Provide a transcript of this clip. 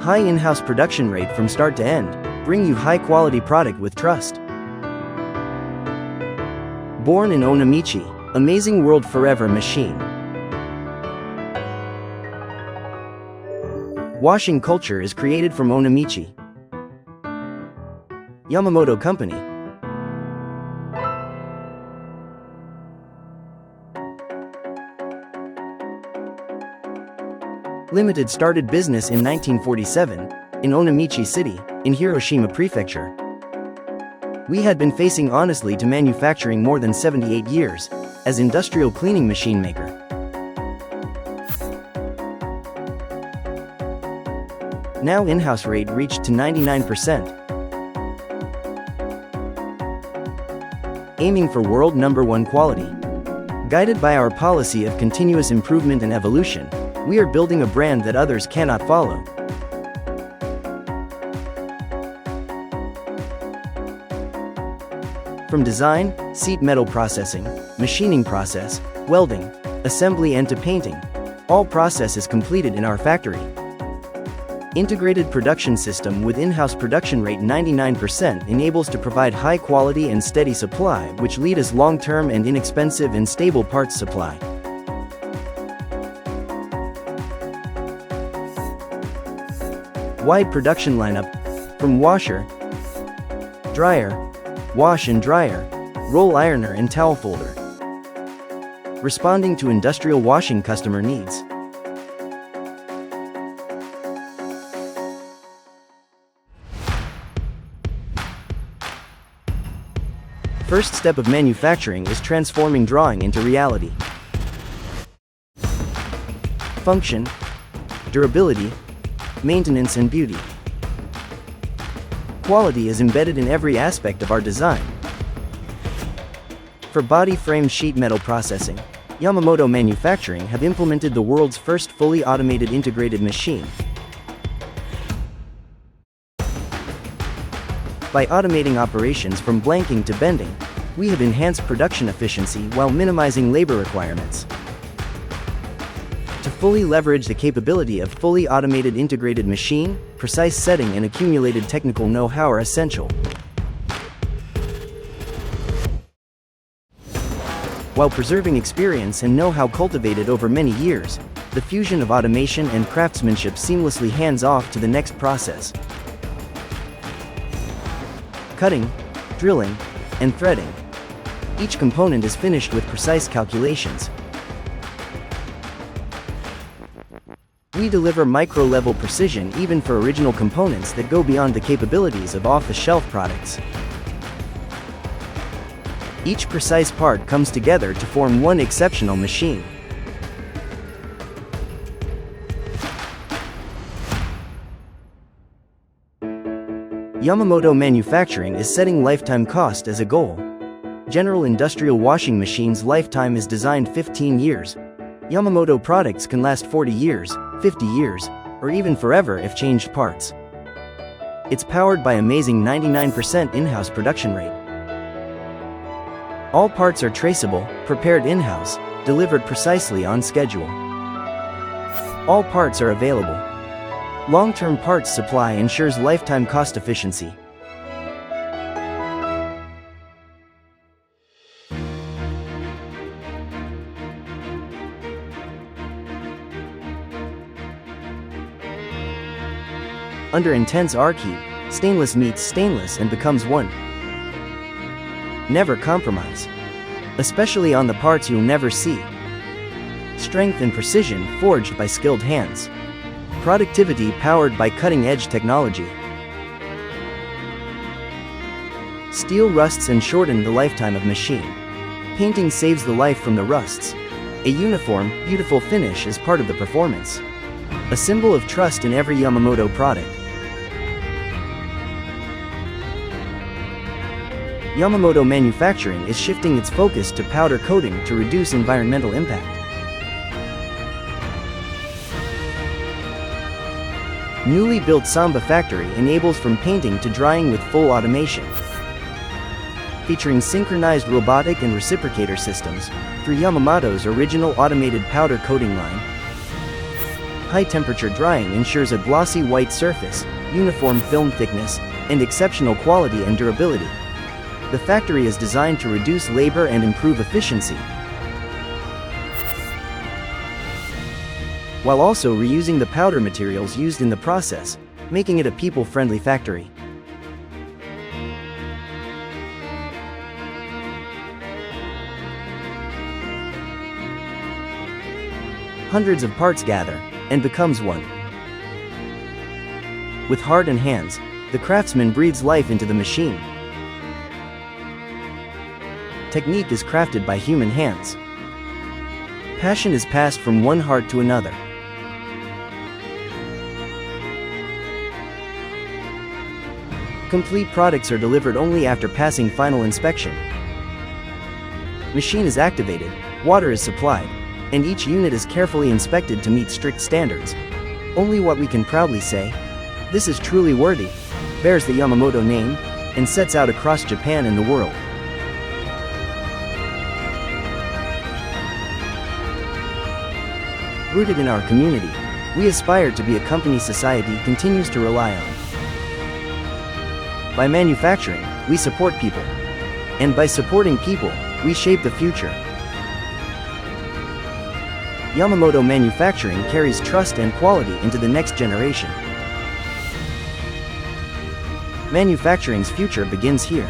High in-house production rate from start to end, bring you high-quality product with trust. Born in Onamichi, amazing world forever machine. Washing culture is created from Onamichi. Yamamoto Company. Limited started business in 1947, in Onamichi City, in Hiroshima Prefecture. We had been facing honestly to manufacturing more than 78 years, as industrial cleaning machine maker. Now in-house rate reached to 99%. Aiming for world #1 quality. Guided by our policy of continuous improvement and evolution, we are building a brand that others cannot follow. From design, sheet metal processing, machining process, welding, assembly and to painting, all process is completed in our factory. Integrated production system with in-house production rate 99% enables to provide high quality and steady supply, which lead us long-term and inexpensive and stable parts supply. Wide production lineup, from washer, dryer, wash and dryer, roll ironer and towel folder. Responding to industrial washing customer needs. First step of manufacturing is transforming drawing into reality. Function, durability, maintenance and beauty. Quality is embedded in every aspect of our design. For body frame sheet metal processing, Yamamoto Manufacturing have implemented the world's first fully automated integrated machine. By automating operations from blanking to bending, we have enhanced production efficiency while minimizing labor requirements. To fully leverage the capability of fully automated integrated machine, precise setting and accumulated technical know-how are essential. While preserving experience and know-how cultivated over many years, the fusion of automation and craftsmanship seamlessly hands off to the next process. Cutting, drilling, and threading. Each component is finished with precise calculations. We deliver micro-level precision even for original components that go beyond the capabilities of off-the-shelf products. Each precise part comes together to form one exceptional machine. Yamamoto Manufacturing is setting lifetime cost as a goal. General industrial washing machines' lifetime is designed 15 years. Yamamoto products can last 40 years, 50 years, or even forever if changed parts. It's powered by amazing 99% in-house production rate. All parts are traceable, prepared in-house, delivered precisely on schedule. All parts are available. Long-term parts supply ensures lifetime cost efficiency. Under intense arc heat, stainless meets stainless and becomes one. Never compromise. Especially on the parts you'll never see. Strength and precision forged by skilled hands. Productivity powered by cutting-edge technology. Steel rusts and shorten the lifetime of machine. Painting saves the life from the rusts. A uniform, beautiful finish is part of the performance. A symbol of trust in every Yamamoto product. Yamamoto Manufacturing is shifting its focus to powder coating to reduce environmental impact. Newly built Samba factory enables from painting to drying with full automation. Featuring synchronized robotic and reciprocator systems, through Yamamoto's original automated powder coating line. High-temperature drying ensures a glossy white surface, uniform film thickness, and exceptional quality and durability. The factory is designed to reduce labor and improve efficiency, while also reusing the powder materials used in the process, making it a people-friendly factory. Hundreds of parts gather, and becomes one. With heart and hands, the craftsman breathes life into the machine. Technique is crafted by human hands. Passion is passed from one heart to another. Complete products are delivered only after passing final inspection. Machine is activated, water is supplied, and each unit is carefully inspected to meet strict standards. Only what we can proudly say, "This is truly worthy," bears the Yamamoto name, and sets out across Japan and the world. Rooted in our community, we aspire to be a company society continues to rely on. By manufacturing, we support people. And by supporting people, we shape the future. Yamamoto Manufacturing carries trust and quality into the next generation. Manufacturing's future begins here.